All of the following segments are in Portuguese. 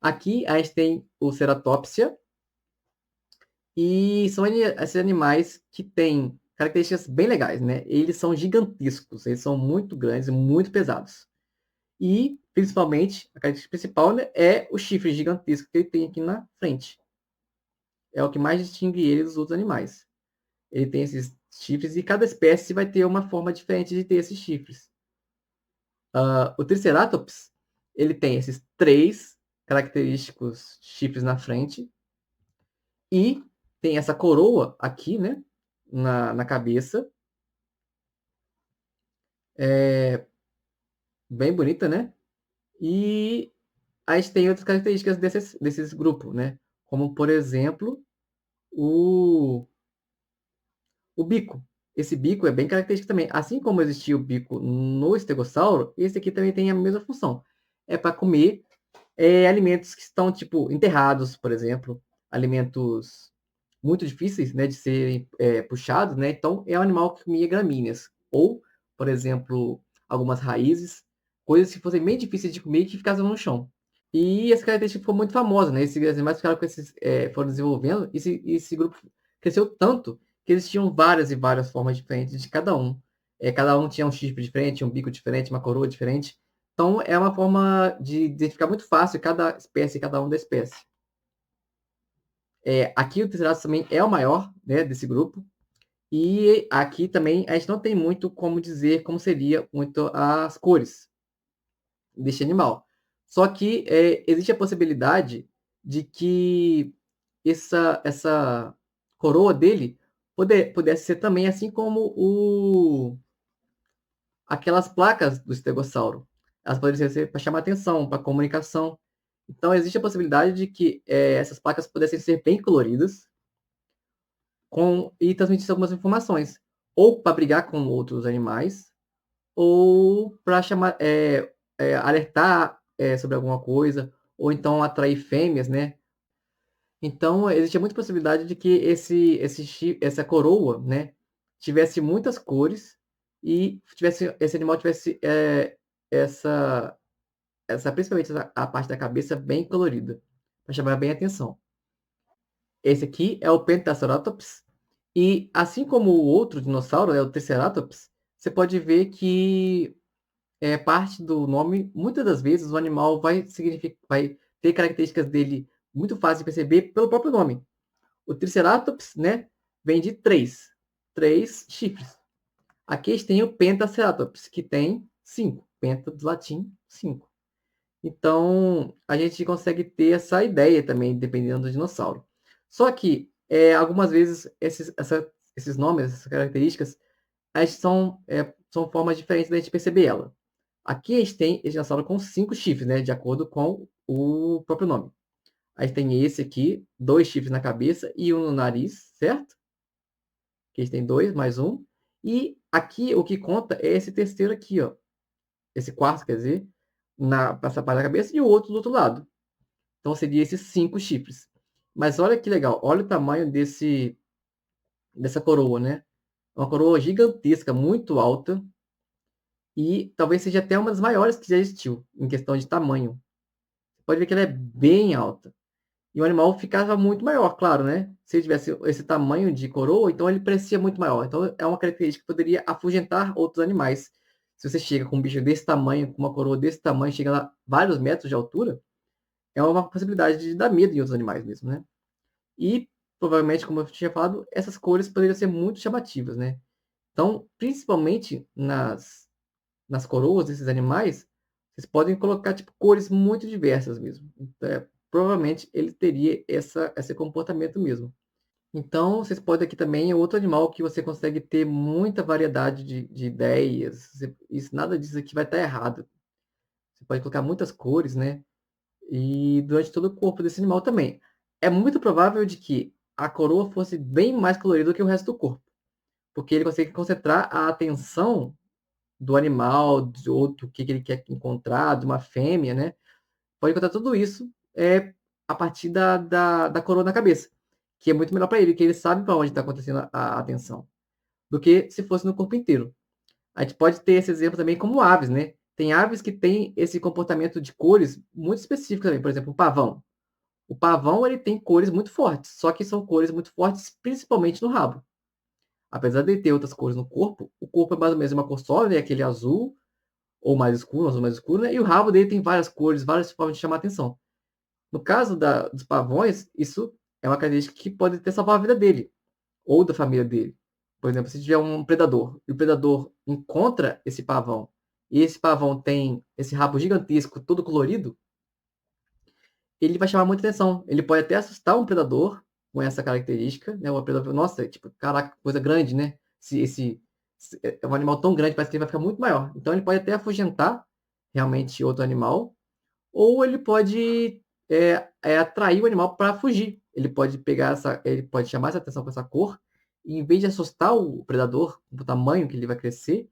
aqui a gente tem o Ceratopsia, e são esses animais que têm características bem legais, né? Eles são gigantescos, eles são muito grandes e muito pesados. E, principalmente, a característica principal, né, é o chifre gigantesco que ele tem aqui na frente. É o que mais distingue ele dos outros animais. Ele tem esses chifres e cada espécie vai ter uma forma diferente de ter esses chifres. O Triceratops, ele tem esses 3 característicos chifres na frente e tem essa coroa aqui, né, na cabeça. É bem bonita, né? E a gente tem outras características desses grupos, né? Como, por exemplo, o bico. Esse bico é bem característico também. Assim como existia o bico no estegossauro, esse aqui também tem a mesma função. É para comer alimentos que estão, tipo, enterrados, por exemplo. Alimentos muito difíceis, né, de serem puxados, né? Então, é um animal que comia gramíneas. Ou, por exemplo, algumas raízes, coisas que fossem bem difíceis de comer e que ficavam no chão. E essa característica ficou muito famosa, né? Esses animais ficaram com foram desenvolvendo, e esse grupo cresceu tanto que existiam várias e várias formas diferentes de cada um. Cada um tinha um chifre diferente, um bico diferente, uma coroa diferente. Então, é uma forma de identificar muito fácil cada espécie, cada um da espécie. Aqui o Triceratops também é o maior, né, desse grupo. E aqui também a gente não tem muito como dizer como seria muito as cores deste animal. Só que existe a possibilidade de que essa coroa dele pudesse ser também assim como aquelas placas do estegossauro. Elas poderiam ser para chamar atenção, para comunicação. Então, existe a possibilidade de que essas placas pudessem ser bem coloridas e transmitir algumas informações, ou para brigar com outros animais, ou para chamar, alertar sobre alguma coisa, ou então atrair fêmeas, né? Então, existe muita possibilidade de que essa coroa, né, tivesse muitas cores e esse animal tivesse essa, principalmente a parte da cabeça bem colorida, para chamar bem a atenção. Esse aqui é o Pentaceratops, e assim como o outro dinossauro, o Triceratops, você pode ver que parte do nome, muitas das vezes o animal vai ter características dele muito fácil de perceber pelo próprio nome. O Triceratops, né, vem de três chifres. Aqui a gente tem o Pentaceratops, que tem 5. Penta do latim, 5. Então, a gente consegue ter essa ideia também, dependendo do dinossauro. Só que, algumas vezes, esses nomes, essas características, são formas diferentes da gente perceber ela. Aqui a gente tem esse dinossauro com 5 chifres, né, de acordo com o próprio nome. A gente tem esse aqui, 2 chifres na cabeça e um no nariz, certo? Aqui a gente tem 2, mais um. E aqui o que conta é esse terceiro aqui, ó. Esse quarto, quer dizer, essa parte da cabeça e o outro do outro lado. Então seria esses 5 chifres. Mas olha que legal, olha o tamanho dessa coroa, né? Uma coroa gigantesca, muito alta. E talvez seja até uma das maiores que já existiu, em questão de tamanho. Você pode ver que ela é bem alta. E o animal ficava muito maior, claro, né? Se ele tivesse esse tamanho de coroa, então ele parecia muito maior. Então é uma característica que poderia afugentar outros animais. Se você chega com um bicho desse tamanho, com uma coroa desse tamanho, chega a vários metros de altura, é uma possibilidade de dar medo em outros animais mesmo, né? E provavelmente, como eu tinha falado, essas cores poderiam ser muito chamativas, né? Então, principalmente nas coroas desses animais, vocês podem colocar tipo cores muito diversas mesmo. Então, provavelmente ele teria esse comportamento mesmo. Então, vocês podem aqui também é outro animal que você consegue ter muita variedade de ideias. Isso, nada disso aqui vai estar errado. Você pode colocar muitas cores, né? E durante todo o corpo desse animal também. É muito provável de que a coroa fosse bem mais colorida do que o resto do corpo, porque ele consegue concentrar a atenção do animal, do que ele quer encontrar, de uma fêmea, né? Pode encontrar tudo isso a partir da coroa na cabeça, que é muito melhor para ele, que ele sabe para onde está acontecendo a atenção, do que se fosse no corpo inteiro. A gente pode ter esse exemplo também como aves, né? Tem aves que têm esse comportamento de cores muito específico também, por exemplo, o pavão. O pavão ele tem cores muito fortes, só que são cores muito fortes principalmente no rabo. Apesar de ter outras cores no corpo, o corpo é mais ou menos uma cor só, né? Aquele azul ou mais escuro, azul mais escuro, né? E o rabo dele tem várias cores, várias formas de chamar atenção. No caso dos pavões, isso é uma característica que pode ter salvado a vida dele ou da família dele. Por exemplo, se tiver um predador e o predador encontra esse pavão e esse pavão tem esse rabo gigantesco, todo colorido, ele vai chamar muita atenção. Ele pode até assustar um predador com essa característica, né? O predador, nossa, tipo, caraca, coisa grande, né? Se é um animal tão grande, parece que ele vai ficar muito maior. Então ele pode até afugentar realmente outro animal, ou ele pode atrair o animal para fugir. Ele pode pegar ele pode chamar essa atenção com essa cor, e em vez de assustar o predador, o tamanho que ele vai crescer,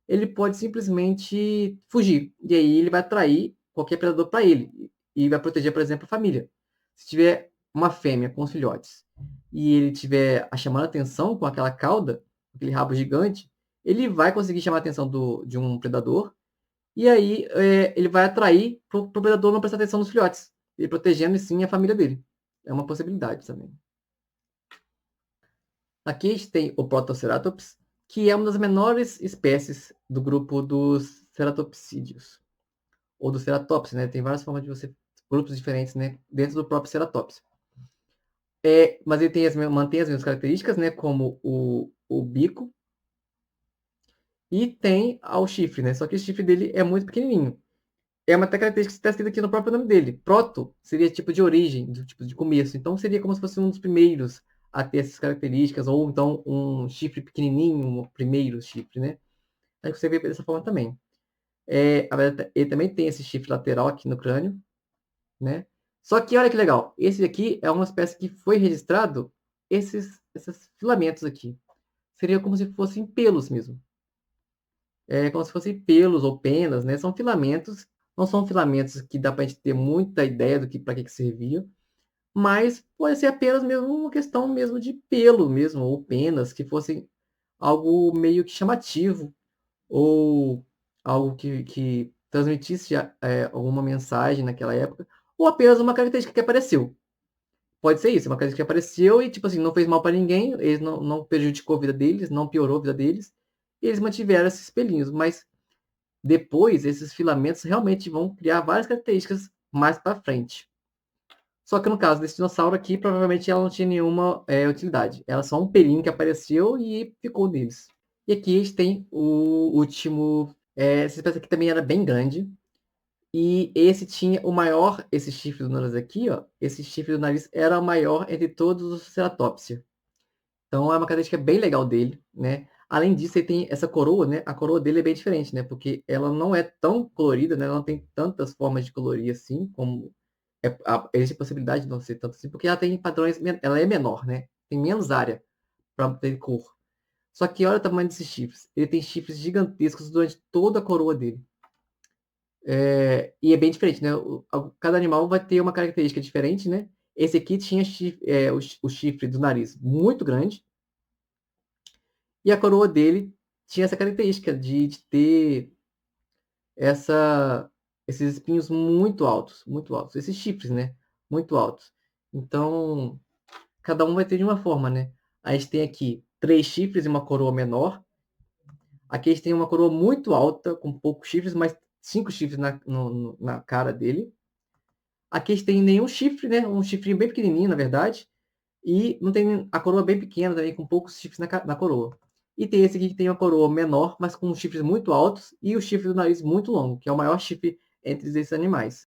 ele pode simplesmente fugir. E aí ele vai atrair qualquer predador para ele e vai proteger, por exemplo, a família. Se tiver uma fêmea com os filhotes e ele tiver a chamando a atenção com aquela cauda, aquele rabo gigante, ele vai conseguir chamar a atenção de um predador e aí ele vai atrair para o predador não prestar atenção nos filhotes e protegendo sim a família dele. É uma possibilidade também. Aqui a gente tem o Protoceratops, que é uma das menores espécies do grupo dos ceratopsídeos, ou do ceratops, né? Tem várias formas de você, grupos diferentes, né? Dentro do próprio ceratops. Mas ele mantém as mesmas características, né? Como o bico, e tem o chifre, né? Só que o chifre dele é muito pequenininho. É uma até característica que está escrita aqui no próprio nome dele. Proto seria tipo de origem, do tipo de começo. Então seria como se fosse um dos primeiros a ter essas características, ou então um chifre pequenininho, um primeiro chifre, né? Aí você vê dessa forma também. Ele também tem esse chifre lateral aqui no crânio, né? Só que olha que legal, esse aqui é uma espécie que foi registrado esses filamentos aqui. Seria como se fossem pelos mesmo. É como se fossem pelos ou penas, né? São filamentos, não são filamentos que dá para a gente ter muita ideia do que para que servia, mas pode ser apenas mesmo uma questão mesmo de pelo mesmo, ou penas, que fossem algo meio que chamativo, ou algo que transmitisse alguma mensagem naquela época, ou apenas uma característica que apareceu. Pode ser isso, uma característica que apareceu e, tipo assim, não fez mal para ninguém, eles não prejudicou a vida deles, não piorou a vida deles, e eles mantiveram esses pelinhos, mas depois esses filamentos realmente vão criar várias características mais para frente. Só que no caso desse dinossauro aqui, provavelmente ela não tinha nenhuma utilidade. Ela só um pelinho que apareceu e ficou neles. E aqui a gente tem o último. Essa espécie aqui também era bem grande. E esse tinha o maior. Esse chifre do nariz aqui, ó. Esse chifre do nariz era o maior entre todos os Ceratopsia. Então é uma característica bem legal dele, né? Além disso, ele tem essa coroa, né? A coroa dele é bem diferente, né? Porque ela não é tão colorida, né? Ela não tem tantas formas de colorir assim, como existe a possibilidade de não ser tanto assim, porque ela tem padrões, ela é menor, né? Tem menos área para ter cor. Só que olha o tamanho desses chifres. Ele tem chifres gigantescos durante toda a coroa dele. E é bem diferente, né? Cada animal vai ter uma característica diferente, né? Esse aqui tinha o chifre do nariz muito grande. E a coroa dele tinha essa característica de ter esses espinhos muito altos. Esses chifres, né? Muito altos. Então, cada um vai ter de uma forma, né? A gente tem aqui 3 chifres e uma coroa menor. Aqui a gente tem uma coroa muito alta, com poucos chifres, mas 5 chifres na cara dele. Aqui a gente tem nenhum chifre, né? Um chifrinho bem pequenininho, na verdade. E não tem a coroa bem pequena também, com poucos chifres na coroa. E tem esse aqui que tem uma coroa menor, mas com chifres muito altos e o chifre do nariz muito longo, que é o maior chifre entre esses animais.